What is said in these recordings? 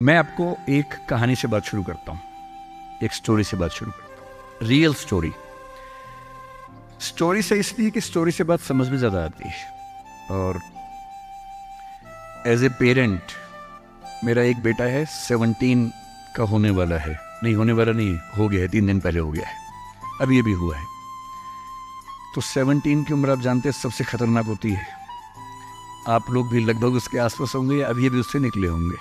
मैं आपको एक कहानी से बात शुरू करता हूँ, एक स्टोरी से बात शुरू करता हूँ। Real story. स्टोरी से इसलिए कि स्टोरी से बात समझ में ज़्यादा आती है। और एज ए पेरेंट, मेरा एक बेटा है, 17 का होने वाला है, नहीं होने वाला नहीं, हो गया है, 3 दिन पहले हो गया है, अब ये भी हुआ है। तो 17 की उम्र आप जानते हैं सबसे खतरनाक होती है। आप लोग भी लगभग उसके आसपास होंगे या अभी अभी उससे निकले होंगे।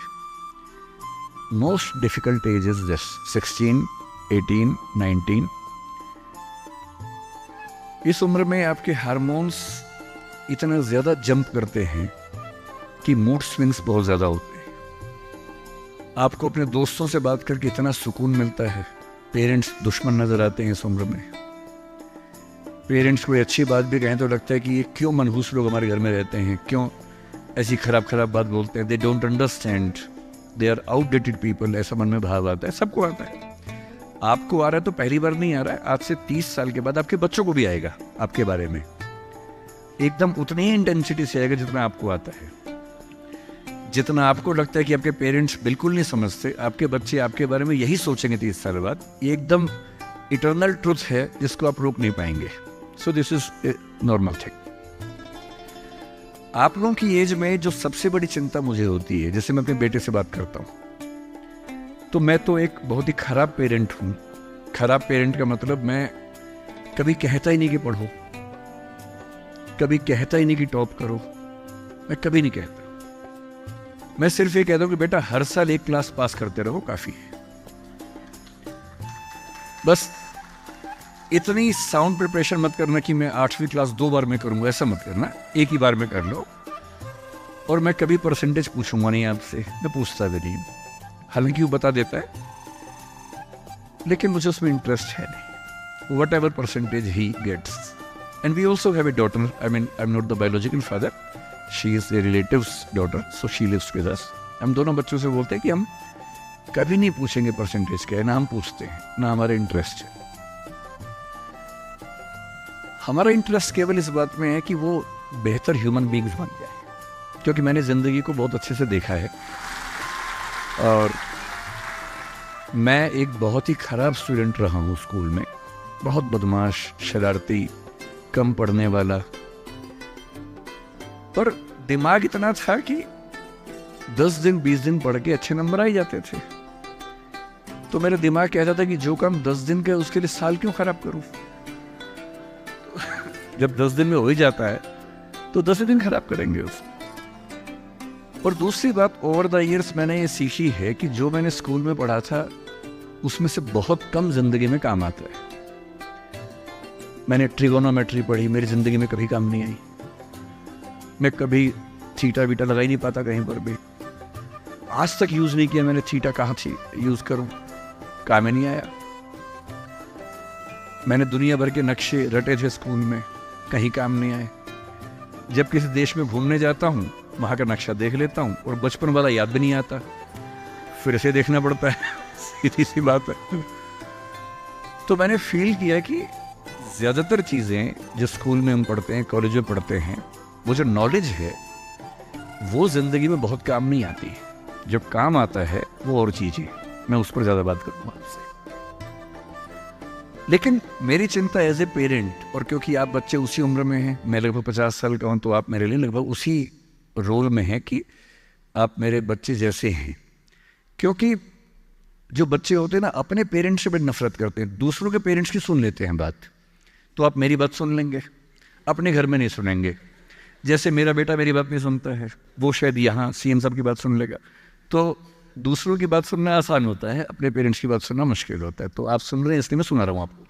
Most difficult age is this, 16, 18, 19। इस उम्र में आपके हार्मोन्स इतना ज़्यादा जंप करते हैं कि मूड स्विंग्स बहुत ज़्यादा होते हैं। आपको अपने दोस्तों से बात करके इतना सुकून मिलता है। पेरेंट्स दुश्मन नज़र आते हैं इस उम्र में। पेरेंट्स कोई अच्छी बात भी कहें तो लगता है कि ये क्यों मनहूस लोग हमारे घर में रहते हैं, क्यों ऐसी खराब खराब बात बोलते हैं। They don't understand, they are outdated people, ऐसा मन में भाव आता है। सबको आता है। आपको आ रहा है तो पहली बार नहीं आ रहा है, आज से 30 साल के बाद आपके बच्चों को भी आएगा आपके बारे में, एकदम उतनी ही इंटेंसिटी से आएगा जितना आपको आता है। जितना आपको लगता है कि आपके पेरेंट्स बिल्कुल नहीं समझते, आपके बच्चे आपके बारे में यही सोचेंगे 30 साल बाद। ये एकदम इटर्नल ट्रुथ है जिसको आप रोक नहीं पाएंगे। So this is a normal thing. आप लोगों की एज में जो सबसे बड़ी चिंता मुझे होती है, जैसे मैं अपने बेटे से बात करता हूँ, तो मैं तो एक बहुत ही खराब पेरेंट हूँ। खराब पेरेंट का मतलब मैं कभी कहता ही नहीं कि पढ़ो, कभी कहता ही नहीं कि टॉप करो, मैं कभी नहीं कहता। मैं सिर्फ ये कहता हूँ कि बेटा हर साल एक क्लास पास करते रहो, काफी है। बस इतनी साउंड प्रिपरेशन मत करना कि मैं 8वीं क्लास 2 बार में करूंगा, ऐसा मत करना, एक ही बार में कर लो। और मैं कभी परसेंटेज पूछूंगा नहीं आपसे, मैं पूछता भी नहीं, हालांकि वो बता देता है, लेकिन मुझे उसमें इंटरेस्ट है नहीं। Whatever percentage he gets. And we also have a daughter, I mean I am not the biological father, she is a relative's daughter, so she lives with us. हम दोनों बच्चों से बोलते हैं कि हम कभी नहीं पूछेंगे परसेंटेज क्या है, ना हम पूछते हैं, ना हमारा इंटरेस्ट है। हमारा इंटरेस्ट केवल इस बात में है कि वो बेहतर ह्यूमन बींग्स बन जाए, क्योंकि मैंने ज़िंदगी को बहुत अच्छे से देखा है। और मैं एक बहुत ही ख़राब स्टूडेंट रहा हूँ स्कूल में, बहुत बदमाश, शरारती, कम पढ़ने वाला। पर दिमाग इतना था कि 10 दिन 20 दिन पढ़ के अच्छे नंबर आ ही जाते थे। तो मेरा दिमाग कहता था कि जो काम 10 दिन का उसके लिए साल क्यों खराब करूं। जब 10 दिन में हो ही जाता है तो 10 दिन खराब करेंगे उसको। और दूसरी बात, ओवर द ईयर्स मैंने ये सीखी है कि जो मैंने स्कूल में पढ़ा था उसमें से बहुत कम जिंदगी में काम आता है। मैंने ट्रिगोनोमेट्री पढ़ी, मेरी जिंदगी में कभी काम नहीं आई। मैं कभी थीटा वीटा लगा ही नहीं पाता कहीं पर भी, आज तक यूज नहीं किया मैंने थीटा, कहाँ थी यूज करूं, काम ही नहीं आया। मैंने दुनिया भर के नक्शे रटे थे स्कूल में, कहीं काम नहीं आए। जब किसी देश में घूमने जाता हूँ, वहाँ का नक्शा देख लेता हूँ और बचपन वाला याद भी नहीं आता, फिर से देखना पड़ता है। सीधी सी बात है। तो मैंने फील किया कि ज़्यादातर चीज़ें जो स्कूल में हम पढ़ते हैं, कॉलेज में पढ़ते हैं, वो जो नॉलेज है वो ज़िंदगी में बहुत काम नहीं आती। जब काम आता है वो और चीज़ है, मैं उस पर ज़्यादा बात करूँगा आपसे। लेकिन मेरी चिंता एज ए पेरेंट, और क्योंकि आप बच्चे उसी उम्र में हैं, मैं लगभग 50 साल का हूँ, तो आप मेरे लिए लगभग उसी रोल में हैं कि आप मेरे बच्चे जैसे हैं। क्योंकि जो बच्चे होते हैं ना, अपने पेरेंट्स से बड़ी नफरत करते हैं, दूसरों के पेरेंट्स की सुन लेते हैं बात। तो आप मेरी बात सुन लेंगे, अपने घर में नहीं सुनेंगे। जैसे मेरा बेटा मेरी बात नहीं सुनता है, वो शायद यहाँ सीएम साहब की बात सुन लेगा। तो दूसरों की बात सुनना आसान होता है, अपने पेरेंट्स की बात सुनना मुश्किल होता है। तो आप सुन रहे हैं इसलिए मैं सुना रहा हूँ आपको।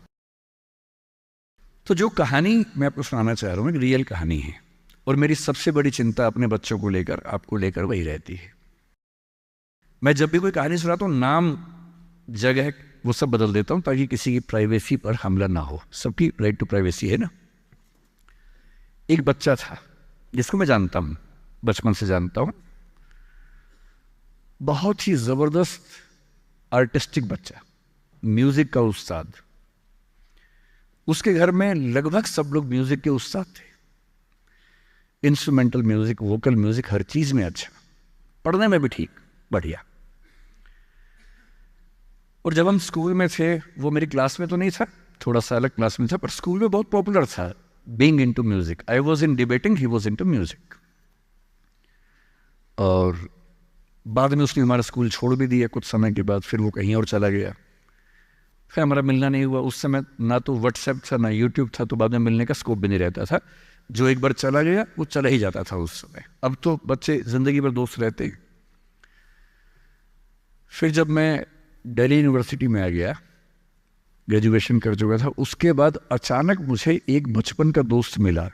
तो जो कहानी मैं आपको सुनाना चाह रहा हूँ एक रियल कहानी है, और मेरी सबसे बड़ी चिंता अपने बच्चों को लेकर, आपको लेकर वही रहती है। मैं जब भी कोई कहानी सुनाता हूँ, नाम, जगह, वो सब बदल देता हूँ ताकि किसी की प्राइवेसी पर हमला ना हो। सबकी राइट टू प्राइवेसी है ना। एक बच्चा था जिसको मैं जानता हूँ, बचपन से जानता हूँ, बहुत ही जबरदस्त आर्टिस्टिक बच्चा, म्यूजिक का उस्ताद। उसके घर में लगभग सब लोग म्यूजिक के उस्ताद थे, इंस्ट्रूमेंटल म्यूजिक, वोकल म्यूजिक, हर चीज में अच्छा, पढ़ने में भी ठीक, बढ़िया। और जब हम स्कूल में थे, वो मेरी क्लास में तो नहीं था, थोड़ा सा अलग क्लास में था, पर स्कूल में बहुत पॉपुलर था being into music. I was in debating, he was into music. और बाद में उसने हमारा स्कूल छोड़ भी दिया कुछ समय के बाद, फिर वो कहीं और चला गया, फिर हमारा मिलना नहीं हुआ। उस समय ना तो व्हाट्सएप था ना यूट्यूब था, तो बाद में मिलने का स्कोप भी नहीं रहता था। जो एक बार चला गया वो चला ही जाता था उस समय। अब तो बच्चे ज़िंदगी भर दोस्त रहते हैं। फिर जब मैं दिल्ली यूनिवर्सिटी में आ गया, ग्रेजुएशन कर चुका था, उसके बाद अचानक मुझे एक बचपन का दोस्त मिला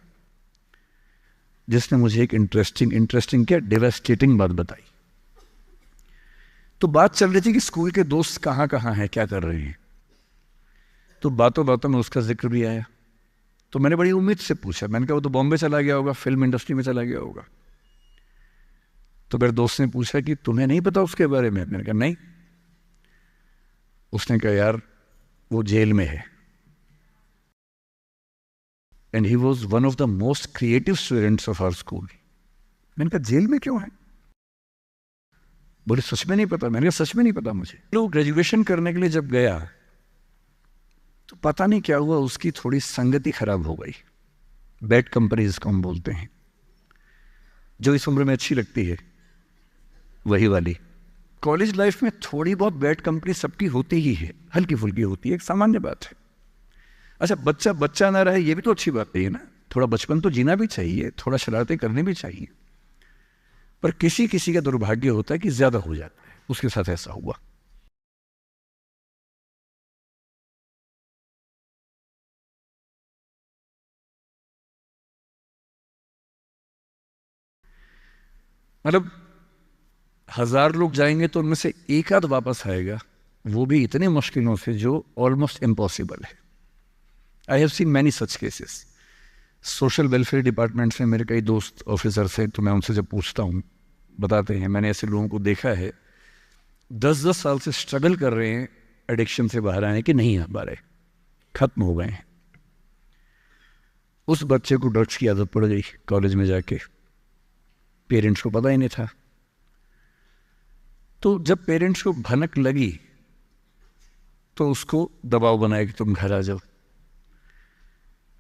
जिसने मुझे एक इंटरेस्टिंग क्या डेवास्टेटिंग बात बताई। तो बात चल रही थी कि स्कूल के दोस्त कहाँ कहाँ हैं, क्या कर रहे हैं। तो बातों बातों में उसका जिक्र भी आया। तो मैंने बड़ी उम्मीद से पूछा, मैंने कहा वो तो बॉम्बे चला गया होगा, फिल्म इंडस्ट्री में चला गया होगा। तो मेरे दोस्त ने पूछा कि तुम्हें नहीं पता उसके बारे में? मैंने कहा नहीं। उसने कहा यार वो जेल में है, and he was one of the most creative students of our school. मैंने कहा जेल में क्यों है? बोले सच में नहीं पता। मैंने कहा सच में नहीं पता मुझे। लोग ग्रेजुएशन करने के लिए जब गया तो पता नहीं क्या हुआ, उसकी थोड़ी संगति खराब हो गई। बैड कंपनी जिसको हम बोलते हैं, जो इस उम्र में अच्छी लगती है, वही वाली। कॉलेज लाइफ में थोड़ी बहुत बैड कंपनी सबकी होती ही है, हल्की फुल्की होती है, एक सामान्य बात है। अच्छा, बच्चा बच्चा ना रहे ये भी तो अच्छी बात नहीं है ना। थोड़ा बचपन तो जीना भी चाहिए, थोड़ा शरारतें करनी भी चाहिए। पर किसी किसी का दुर्भाग्य होता है कि ज्यादा हो जाता है, उसके साथ ऐसा हुआ। मतलब 1000 लोग जाएंगे तो उनमें से एक आध वापस आएगा, वो भी इतने मुश्किलों से जो ऑलमोस्ट इम्पॉसिबल है। I have seen many such cases. Social welfare department से मेरे कई दोस्त ऑफिसर्स हैं, तो मैं उनसे जब पूछता हूँ बताते हैं, मैंने ऐसे लोगों को देखा है 10-10 साल से स्ट्रगल कर रहे हैं एडिक्शन से बाहर आने की, नहीं आ पा रहे, खत्म हो गए हैं। उस बच्चे को ड्रग्स की आदत पड़ गई कॉलेज में जाके, पेरेंट्स को पता ही नहीं था। तो जब पेरेंट्स को भनक लगी तो उसको दबाव बनाया कि तुम घर आ जाओ।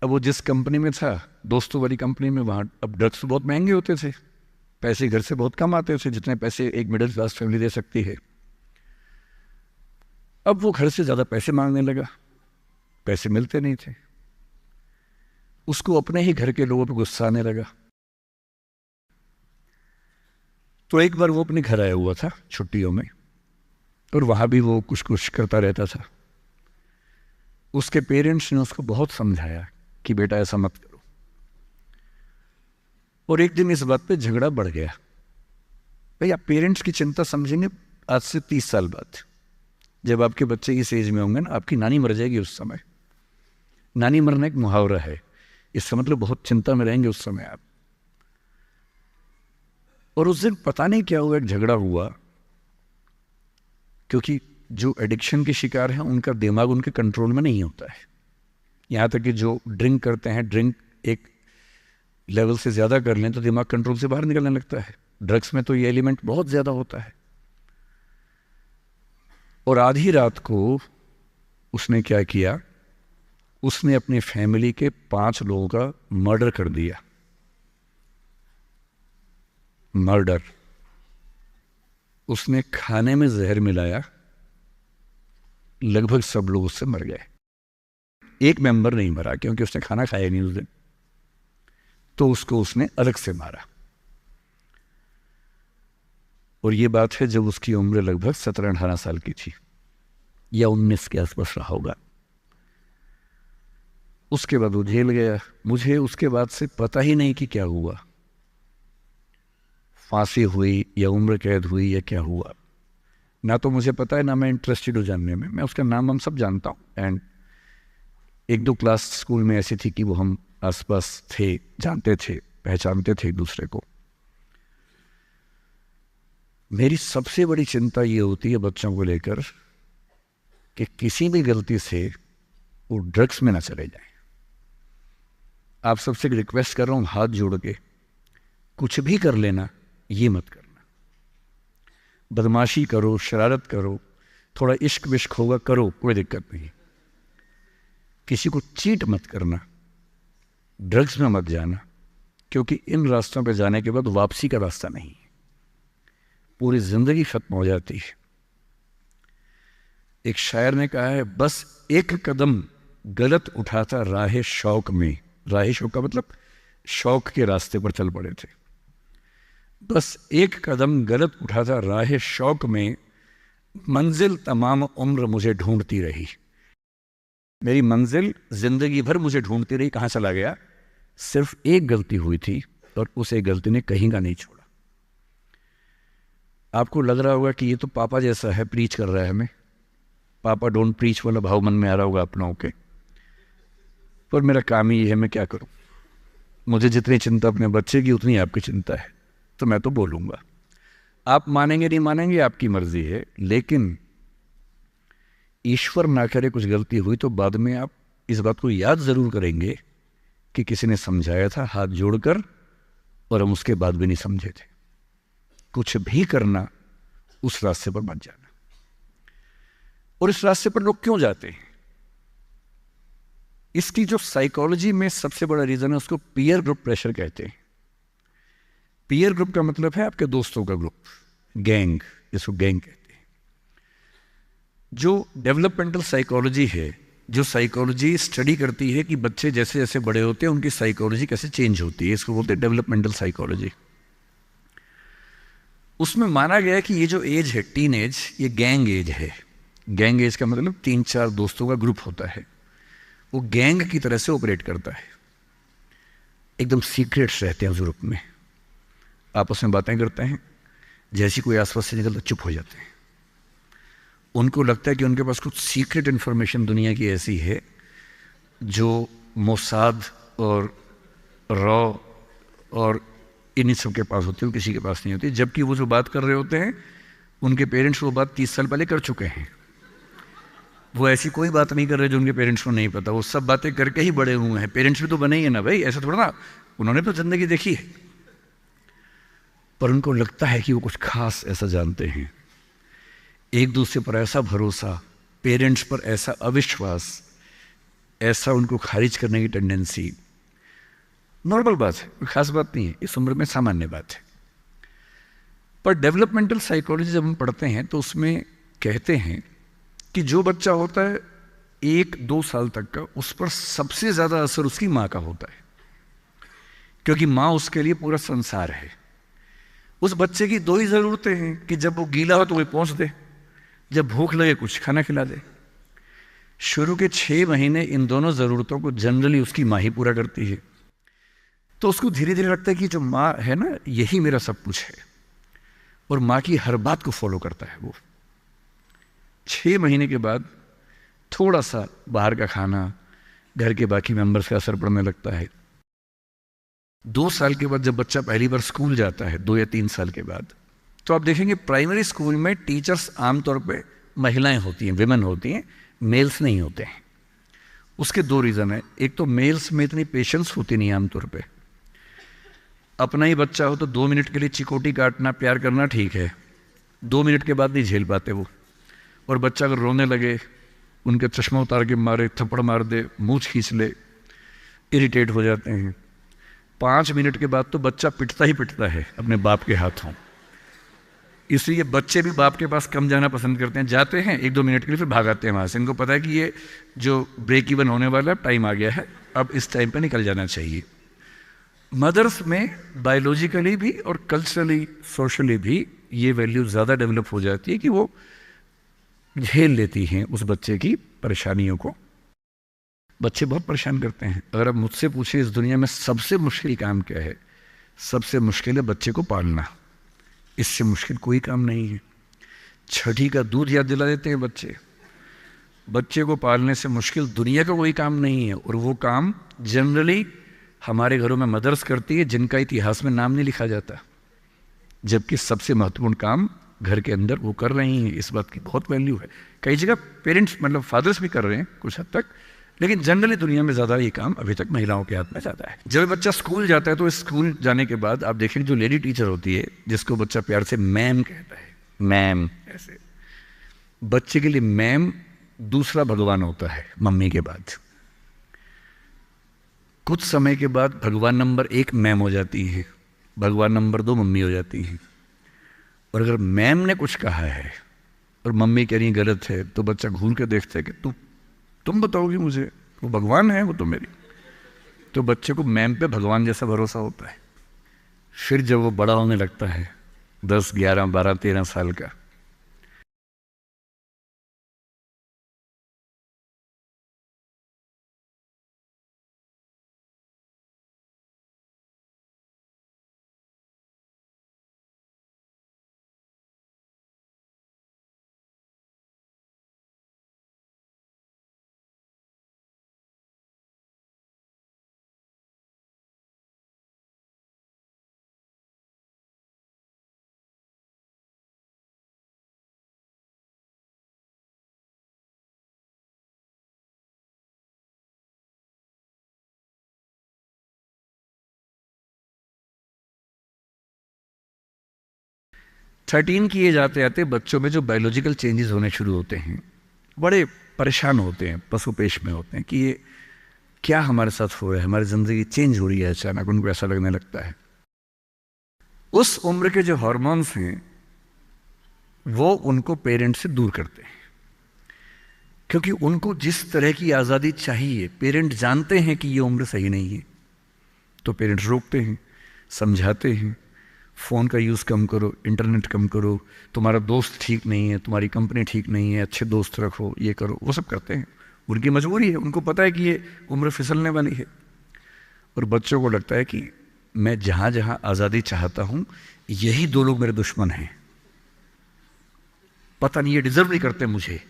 अब वो जिस कंपनी में था, दोस्तों वाली कंपनी में, वहाँ अब ड्रग्स तो बहुत महंगे होते थे, पैसे घर से बहुत कम आते थे, जितने पैसे एक मिडिल क्लास फैमिली दे सकती है। अब वो घर से ज़्यादा पैसे मांगने लगा, पैसे मिलते नहीं थे। उसको अपने ही घर के लोगों पर गुस्सा आने लगा। तो एक बार वो अपने घर आया हुआ था छुट्टियों में, और वहाँ भी वो कुछ कुछ करता रहता था। उसके पेरेंट्स ने उसको बहुत समझाया कि बेटा ऐसा मत करो, और एक दिन इस बात पे झगड़ा बढ़ गया। भाई आप पेरेंट्स की चिंता समझेंगे आज से 30 साल बाद, जब आपके बच्चे इस एज में होंगे ना, आपकी नानी मर जाएगी उस समय। नानी मरना एक मुहावरा है, इसका मतलब बहुत चिंता में रहेंगे उस समय आप। और उस दिन पता नहीं क्या हुआ, एक झगड़ा हुआ, क्योंकि जो एडिक्शन के शिकार हैं उनका दिमाग उनके कंट्रोल में नहीं होता है। यहाँ तक कि जो ड्रिंक करते हैं, ड्रिंक एक लेवल से ज़्यादा कर लें तो दिमाग कंट्रोल से बाहर निकलने लगता है। ड्रग्स में तो ये एलिमेंट बहुत ज़्यादा होता है। और आधी रात को उसने क्या किया, उसने अपनी फैमिली के 5 लोगों का मर्डर कर दिया। मर्डर। उसने खाने में जहर मिलाया, लगभग सब लोग उससे मर गए। एक मेंबर नहीं मरा क्योंकि उसने खाना खाया नहीं उस दिन, तो उसको उसने अलग से मारा। और ये बात है जब उसकी उम्र लगभग 17-18 साल की थी, या 19 के आसपास रहा होगा। उसके बाद वो जेल गया। मुझे उसके बाद से पता ही नहीं कि क्या हुआ, फांसी हुई या उम्र कैद हुई या क्या हुआ, ना तो मुझे पता है, ना मैं इंटरेस्टेड हूँ जानने में। मैं उसका नाम हम सब जानता हूँ, एंड 1-2 क्लास स्कूल में ऐसी थी कि वो हम आसपास थे, जानते थे, पहचानते थे एक दूसरे को। मेरी सबसे बड़ी चिंता ये होती है बच्चों को लेकर कि किसी भी गलती से वो ड्रग्स में ना चले जाएं। आप सबसे रिक्वेस्ट कर रहा हूँ हाथ जोड़ के, कुछ भी कर लेना, ये मत करना। बदमाशी करो, शरारत करो, थोड़ा इश्क विश्क होगा, करो, कोई दिक्कत नहीं। किसी को चीट मत करना, ड्रग्स में मत जाना, क्योंकि इन रास्तों पे जाने के बाद वापसी का रास्ता नहीं है, पूरी जिंदगी खत्म हो जाती है। एक शायर ने कहा है, बस एक कदम गलत उठाता राह शौक में, राह शौक का मतलब शौक के रास्ते पर चल पड़े थे, बस एक कदम गलत उठाता राह शौक में, मंजिल तमाम उम्र मुझे ढूंढती रही। मेरी मंजिल जिंदगी भर मुझे ढूंढती रही, कहाँ चला गया? सिर्फ एक गलती हुई थी और उस एक गलती ने कहीं का नहीं छोड़ा। आपको लग रहा होगा कि ये तो पापा जैसा है, प्रीच कर रहा है हमें, पापा डोंट प्रीच वाला भाव मन में आ रहा होगा आप लोगों के, पर मेरा काम ही है, मैं क्या करूं? मुझे जितनी चिंता अपने बच्चे की उतनी आपकी चिंता है, तो मैं तो बोलूँगा। आप मानेंगे नहीं मानेंगे आपकी मर्जी है, लेकिन ईश्वर ना करे कुछ गलती हुई तो बाद में आप इस बात को याद ज़रूर करेंगे कि किसी ने समझाया था हाथ जोड़कर, और हम उसके बाद भी नहीं समझे थे। कुछ भी करना, उस रास्ते पर मत जाना। और इस रास्ते पर लोग क्यों जाते हैं? इसकी जो साइकोलॉजी में सबसे बड़ा रीज़न है, उसको पीयर ग्रुप प्रेशर कहते हैं। पीयर ग्रुप का मतलब है आपके दोस्तों का ग्रुप, गैंग, जिसको गैंग कहते हैं। जो डेवलपमेंटल साइकोलॉजी है, जो साइकोलॉजी स्टडी करती है कि बच्चे जैसे जैसे बड़े होते हैं उनकी साइकोलॉजी कैसे चेंज होती है, इसको बोलते हैं डेवलपमेंटल साइकोलॉजी। उसमें माना गया है कि ये जो एज है, टीन एज, ये गैंग एज है। गैंग एज का मतलब 3-4 दोस्तों का ग्रुप होता है, वो गैंग की तरह से ऑपरेट करता है। एकदम सीक्रेट्स रहते हैं उस ग्रुप में, आपस में बातें करते हैं, जैसी कोई आसपास से निकलता चुप हो जाते हैं। उनको लगता है कि उनके पास कुछ सीक्रेट इन्फॉर्मेशन दुनिया की ऐसी है जो मोसाद और रॉ और इन्हीं सब के पास होती है, किसी के पास नहीं होती। जबकि वो जो बात कर रहे होते हैं, उनके पेरेंट्स वो बात 30 साल पहले कर चुके हैं। वो ऐसी कोई बात नहीं कर रहे जो उनके पेरेंट्स को नहीं पता, वो सब बातें करके ही बड़े हुए हैं। पेरेंट्स भी तो बने ही है ना भाई, ऐसा थोड़ा ना, उन्होंने तो जिंदगी देखी है। पर उनको लगता है कि वो कुछ खास ऐसा जानते हैं। एक दूसरे पर ऐसा भरोसा, पेरेंट्स पर ऐसा अविश्वास, ऐसा उनको खारिज करने की टेंडेंसी, नॉर्मल बात है, कोई खास बात नहीं है, इस उम्र में सामान्य बात है। पर डेवलपमेंटल साइकोलॉजी जब हम पढ़ते हैं तो उसमें कहते हैं कि जो बच्चा होता है 1-2 साल तक का, उस पर सबसे ज़्यादा असर उसकी माँ का होता है, क्योंकि माँ उसके लिए पूरा संसार है। उस बच्चे की 2 ही ज़रूरतें हैं कि जब वो गीला हो तो वो पहुँच दे, जब भूख लगे कुछ खाना खिला दे। शुरू के 6 महीने इन दोनों ज़रूरतों को जनरली उसकी माँ ही पूरा करती है। तो उसको धीरे धीरे लगता है कि जो माँ है ना, यही मेरा सब कुछ है, और माँ की हर बात को फॉलो करता है वो। 6 महीने के बाद थोड़ा सा बाहर का खाना, घर के बाकी मेंबर्स का असर पड़ने लगता है। 2 साल के बाद जब बच्चा पहली बार स्कूल जाता है, 2 या 3 साल के बाद, तो आप देखेंगे प्राइमरी स्कूल में टीचर्स आमतौर पे महिलाएं होती हैं, विमेन होती हैं, मेल्स नहीं होते हैं। उसके 2 रीज़न है। एक तो मेल्स में इतनी पेशेंस होती नहीं आमतौर पे। अपना ही बच्चा हो तो 2 मिनट के लिए चिकोटी काटना, प्यार करना ठीक है, 2 मिनट के बाद नहीं झेल पाते वो। और बच्चा अगर रोने लगे, उनके चश्मा उतार के मारे, थप्पड़ मार दे, मूंछ खींच ले, इरिटेट हो जाते हैं। 5 मिनट के बाद तो बच्चा पिटता ही पिटता है अपने बाप के हाथों। इसलिए बच्चे भी बाप के पास कम जाना पसंद करते हैं, जाते हैं 1-2 मिनट के लिए, फिर भागाते हैं वहाँ से। इनको पता है कि ये जो ब्रेक इवन होने वाला टाइम आ गया है, अब इस टाइम पर निकल जाना चाहिए। मदर्स में बायोलॉजिकली भी और कल्चरली, सोशली भी ये वैल्यू ज़्यादा डेवलप हो जाती है कि वो झेल लेती हैं उस बच्चे की परेशानियों को। बच्चे बहुत परेशान करते हैं। अगर आप मुझसे पूछें इस दुनिया में सबसे मुश्किल काम क्या है, सबसे मुश्किल है बच्चे को पालना। इससे मुश्किल कोई काम नहीं है। छठी का दूध याद दिला देते हैं बच्चे। बच्चे को पालने से मुश्किल दुनिया का कोई काम नहीं है, और वो काम जनरली हमारे घरों में मदर्स करती है, जिनका इतिहास में नाम नहीं लिखा जाता, जबकि सबसे महत्वपूर्ण काम घर के अंदर वो कर रही हैं। इस बात की बहुत वैल्यू है। कई जगह पेरेंट्स मतलब फादर्स भी कर रहे हैं कुछ हद तक, लेकिन जनरली दुनिया में ज़्यादा ये काम अभी तक महिलाओं के हाथ में जाता है। जब बच्चा स्कूल जाता है तो स्कूल जाने के बाद आप देखेंगे जो लेडी टीचर होती है, जिसको बच्चा प्यार से मैम कहता है, मैम, ऐसे बच्चे के लिए मैम दूसरा भगवान होता है मम्मी के बाद। कुछ समय के बाद भगवान नंबर 1 मैम हो जाती है, भगवान नंबर 2 मम्मी हो जाती है। और अगर मैम ने कुछ कहा है और मम्मी कह रही गलत है, तो बच्चा घूर के देखता है कि तुम बताओगी मुझे, वो भगवान है वो तो मेरी। तो बच्चे को मैम पे भगवान जैसा भरोसा होता है। फिर जब वो बड़ा होने लगता है 10, 11, 12, 13 साल का, थर्टीन की एज आते आते बच्चों में जो बायोलॉजिकल चेंजेस होने शुरू होते हैं, बड़े परेशान होते हैं, पशुपेश में होते हैं कि ये क्या हमारे साथ हो रहा है, हमारी ज़िंदगी चेंज हो रही है। अचानक उनको ऐसा लगने लगता है। उस उम्र के जो हार्मोन्स हैं वो उनको पेरेंट्स से दूर करते हैं, क्योंकि उनको जिस तरह की आज़ादी चाहिए, पेरेंट जानते हैं कि ये उम्र सही नहीं है, तो पेरेंट्स रोकते हैं, समझाते हैं, फ़ोन का यूज़ कम करो, इंटरनेट कम करो, तुम्हारा दोस्त ठीक नहीं है, तुम्हारी कंपनी ठीक नहीं है, अच्छे दोस्त रखो, ये करो, वो सब करते हैं। उनकी मजबूरी है, उनको पता है कि ये उम्र फिसलने वाली है। और बच्चों को लगता है कि मैं जहाँ जहाँ आज़ादी चाहता हूँ, यही 2 लोग मेरे दुश्मन हैं, पता नहीं ये डिजर्व नहीं करते मुझे,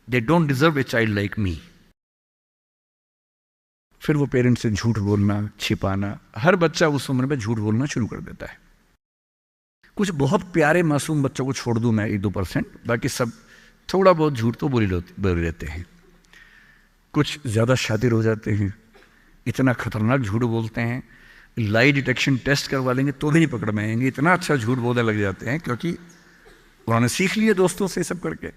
they don't deserve a child like me. फिर वो पेरेंट्स से झूठ बोलना, छिपाना, हर बच्चा उस उम्र में झूठ बोलना शुरू कर देता है। कुछ बहुत प्यारे मासूम बच्चों को छोड़ दूं मैं 1-2%, बाकी सब थोड़ा बहुत झूठ तो बोल लेते हैं। कुछ ज़्यादा शातिर हो जाते हैं, इतना खतरनाक झूठ बोलते हैं, लाई डिटेक्शन टेस्ट करवा लेंगे तो भी नहीं पकड़ में आएंगे, इतना अच्छा झूठ बोलने लग जाते हैं, क्योंकि उन्होंने सीख लिया दोस्तों से सब करके।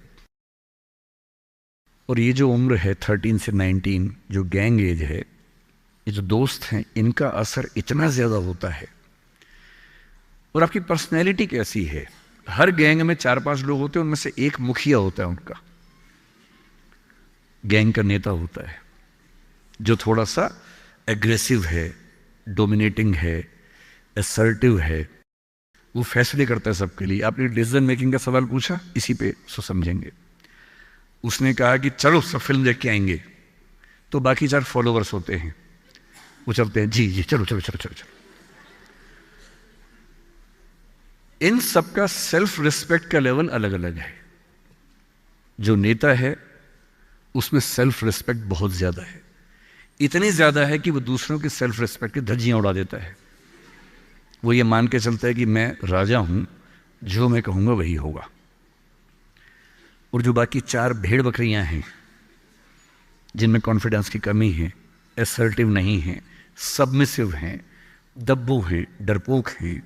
और ये जो उम्र है 13 से 19, जो गैंग एज है, ये जो दोस्त हैं, इनका असर इतना ज़्यादा होता है। और आपकी पर्सनैलिटी कैसी है, हर गैंग में 4-5 लोग होते हैं, उनमें से एक मुखिया होता है, उनका गैंग का नेता होता है, जो थोड़ा सा एग्रेसिव है, डोमिनेटिंग है, असर्टिव है, वो फैसले करता है सबके लिए। आपने डिसीजन मेकिंग का सवाल पूछा, इसी पे सो समझेंगे। उसने कहा कि चलो सब फिल्म देख के आएंगे, तो बाकी 4 फॉलोवर्स होते हैं, वो चलते हैं, जी जी चलो चलो चलो चलो चलो। इन सबका सेल्फ रिस्पेक्ट का लेवल अलग अलग है। जो नेता है उसमें सेल्फ रिस्पेक्ट बहुत ज़्यादा है, इतनी ज़्यादा है कि वो दूसरों की सेल्फ रिस्पेक्ट की धज्जियाँ उड़ा देता है। वो ये मान के चलता है कि मैं राजा हूँ, जो मैं कहूँगा वही होगा। और जो बाकी 4 भेड़ बकरियाँ हैं, जिनमें कॉन्फिडेंस की कमी है, असर्टिव नहीं है, सबमिसिव हैं, दब्बू हैं, डरपोक हैं,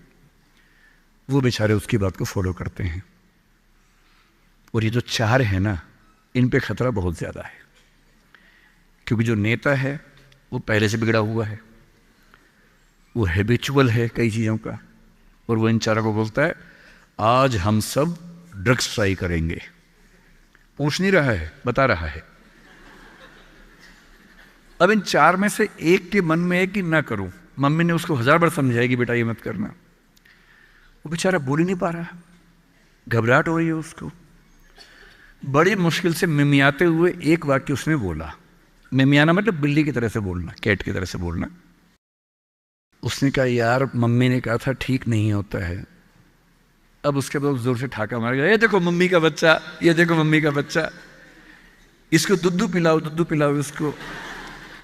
वो बेचारे उसकी बात को फॉलो करते हैं। और ये जो 4 है ना, इन पे खतरा बहुत ज़्यादा है, क्योंकि जो नेता है वो पहले से बिगड़ा हुआ है, वो हैबिचुअल है कई चीज़ों का, और वो इन 4 को बोलता है आज हम सब ड्रग्स ट्राई करेंगे। पूछ नहीं रहा है, बता रहा है। अब इन 4 में से एक के मन में है कि ना करूं, मम्मी ने उसको 1000 बार समझाएगी बेटा ये मत करना, वो बेचारा बोल ही नहीं पा रहा, घबराहट हो रही है उसको। बड़ी मुश्किल से मिमियाते हुए एक वाक्य उसने बोला, मिमियाना मतलब बिल्ली की तरह से बोलना, कैट की तरह से बोलना। उसने कहा यार मम्मी ने कहा था ठीक नहीं होता है। अब उसके बाद जोर से ठाका मार गया, ये देखो मम्मी का बच्चा, ये देखो मम्मी का बच्चा, इसको दूध पिलाओ इसको,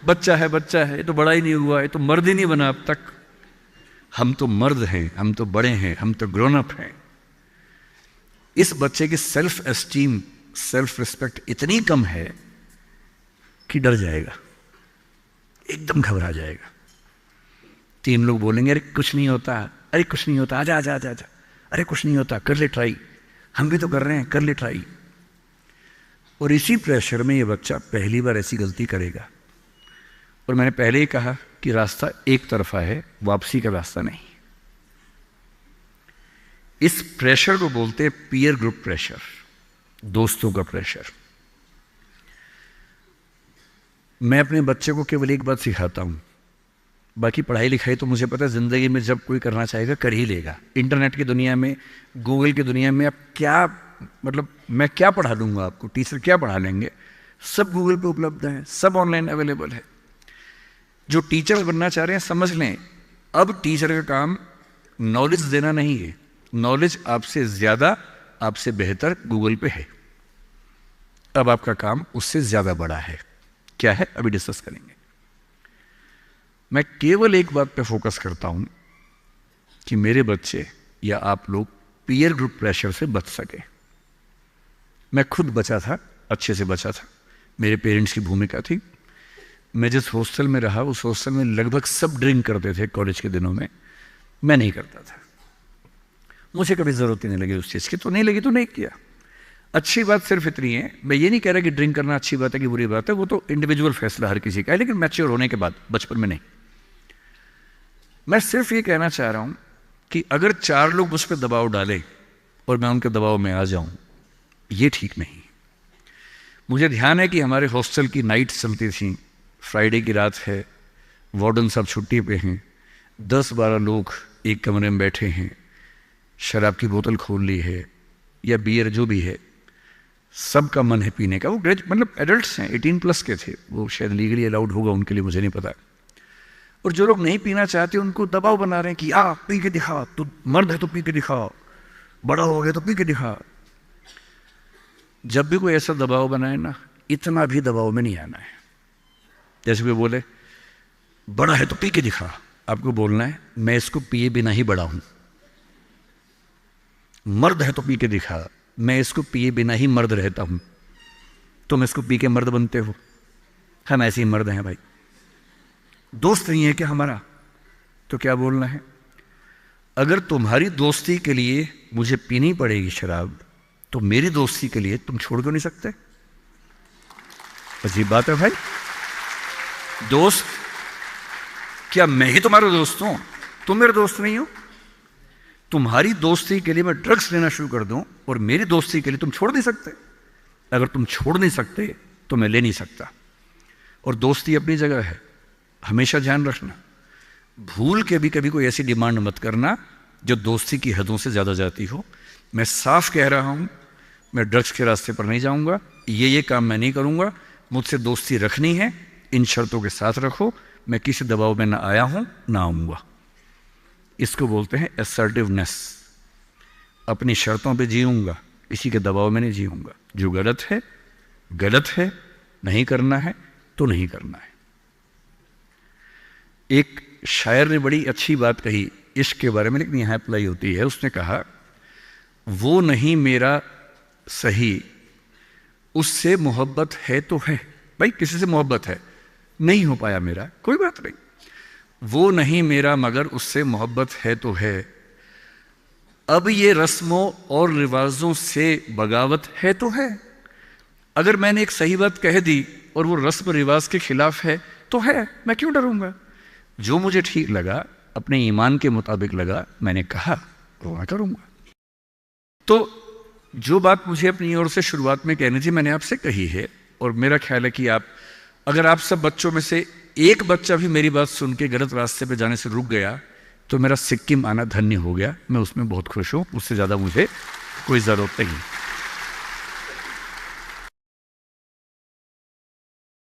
बच्चा है, ये तो बड़ा ही नहीं हुआ, ये तो मर्द ही नहीं बना अब तक। हम तो मर्द हैं, हम तो बड़े हैं, हम तो ग्रोन अप हैं। इस बच्चे की सेल्फ एस्टीम, सेल्फ रिस्पेक्ट इतनी कम है कि डर जाएगा, एकदम घबरा जाएगा। 3 लोग बोलेंगे अरे कुछ नहीं होता, अरे कुछ नहीं होता, आजा आजा आजा आजा, अरे कुछ नहीं होता, कर ले ट्राई, हम भी तो कर रहे हैं, कर ले ट्राई। और इसी प्रेशर में ये बच्चा पहली बार ऐसी गलती करेगा। और मैंने पहले ही कहा कि रास्ता एक तरफा है, वापसी का रास्ता नहीं। इस प्रेशर को बोलते हैं पीयर ग्रुप प्रेशर, दोस्तों का प्रेशर। मैं अपने बच्चे को केवल एक बात सिखाता हूं, बाकी पढ़ाई लिखाई तो मुझे पता है ज़िंदगी में जब कोई करना चाहेगा कर ही लेगा। इंटरनेट की दुनिया में, गूगल की दुनिया में, अब क्या मतलब मैं क्या पढ़ा दूंगा आपको, टीचर क्या पढ़ा लेंगे, सब गूगल पे उपलब्ध है, सब ऑनलाइन अवेलेबल है। जो टीचर बनना चाह रहे हैं समझ लें, अब टीचर का काम नॉलेज देना नहीं है, नॉलेज आपसे ज़्यादा, आपसे बेहतर गूगल पे है। अब आपका काम उससे ज़्यादा बड़ा है। क्या है अभी डिस्कस करेंगे। मैं केवल एक बात पे फोकस करता हूं कि मेरे बच्चे या आप लोग पीयर ग्रुप प्रेशर से बच सके। मैं खुद बचा था, अच्छे से बचा था, मेरे पेरेंट्स की भूमिका थी। मैं जिस हॉस्टल में रहा उस हॉस्टल में लगभग सब ड्रिंक करते थे कॉलेज के दिनों में, मैं नहीं करता था। मुझे कभी ज़रूरत ही नहीं लगी उस चीज़ की, तो नहीं लगी तो नहीं किया। अच्छी बात सिर्फ इतनी है, मैं ये नहीं कह रहा कि ड्रिंक करना अच्छी बात है कि बुरी बात है, वो तो इंडिविजुअल फैसला हर किसी का है, लेकिन मैच्योर होने के बाद, बचपन में नहीं। मैं सिर्फ ये कहना चाह रहा हूं कि अगर 4 लोग मुझ पर दबाव डालें और मैं उनके दबाव में आ जाऊं, ये ठीक नहीं। मुझे ध्यान है कि हमारे हॉस्टल की नाइट चलती थी, फ्राइडे की रात है, वार्डन साहब छुट्टी पे हैं, 10-12 लोग एक कमरे में बैठे हैं, शराब की बोतल खोल ली है या बियर जो भी है, सबका मन है पीने का। वो मतलब एडल्ट्स हैं, 18+ के थे, वो शायद लीगली अलाउड होगा उनके लिए, मुझे नहीं पता। और जो लोग नहीं पीना चाहते उनको दबाव बना रहे हैं कि आ पी के दिखा, तू मर्द है तो पी के दिखा, बड़ा हो गया तो पी के दिखा। जब भी कोई ऐसा दबाव बनाए ना, इतना भी दबाव में नहीं आना है। जैसे कोई बोले बड़ा है तो पी के दिखा, आपको बोलना है मैं इसको पिए बिना ही बड़ा हूं। मर्द है तो पी के दिखा, मैं इसको पिए बिना ही मर्द रहता हूं। तुम इसको पी के मर्द बनते हो, हम ऐसे ही मर्द हैं भाई। दोस्त नहीं है क्या हमारा, तो क्या बोलना है, अगर तुम्हारी दोस्ती के लिए मुझे पीनी पड़ेगी शराब, तो मेरी दोस्ती के लिए तुम छोड़ क्यों नहीं सकते? अजीब बात है भाई। दोस्त, क्या मैं ही तुम्हारा दोस्त हूं, तुम मेरे दोस्त नहीं हो? तुम्हारी दोस्ती के लिए मैं ड्रग्स लेना शुरू कर दूं और मेरी दोस्ती के लिए तुम छोड़ नहीं सकते? अगर तुम छोड़ नहीं सकते तो मैं ले नहीं सकता। और दोस्ती अपनी जगह है, हमेशा ध्यान रखना। भूल के भी कभी कोई ऐसी डिमांड मत करना जो दोस्ती की हदों से ज़्यादा जाती हो। मैं साफ कह रहा हूं, मैं ड्रग्स के रास्ते पर नहीं जाऊंगा, ये काम मैं नहीं करूंगा। मुझसे दोस्ती रखनी है, इन शर्तों के साथ रखो, मैं किसी दबाव में ना आया हूं ना आऊंगा। इसको बोलते हैं असर्टिवनेस। अपनी शर्तों पे जीऊंगा, किसी के दबाव में नहीं जीऊंगा। जो गलत है गलत है, नहीं करना है तो नहीं करना है। एक शायर ने बड़ी अच्छी बात कही इश्क के बारे में, लेकिन यहाँ अप्लाई होती है। उसने कहा, वो नहीं मेरा सही, उससे मोहब्बत है तो है। भाई किसी से मोहब्बत है, नहीं हो पाया मेरा, कोई बात नहीं। वो नहीं मेरा मगर उससे मोहब्बत है तो है। अब ये रस्मों और रिवाजों से बगावत है तो है। अगर मैंने एक सही बात कह दी और वो रस्म रिवाज के खिलाफ है तो है, मैं क्यों डरूंगा? जो मुझे ठीक लगा, अपने ईमान के मुताबिक लगा, मैंने कहा वो मैं करूंगा। तो जो बात मुझे अपनी ओर से शुरुआत में कहनी थी मैंने आपसे कही है। और मेरा ख्याल है कि अगर आप सब बच्चों में से एक बच्चा भी मेरी बात सुन के गलत रास्ते पे जाने से रुक गया तो मेरा सिक्किम आना धन्य हो गया। मैं उसमें बहुत खुश हूं, उससे ज़्यादा मुझे कोई ज़रूरत नहीं।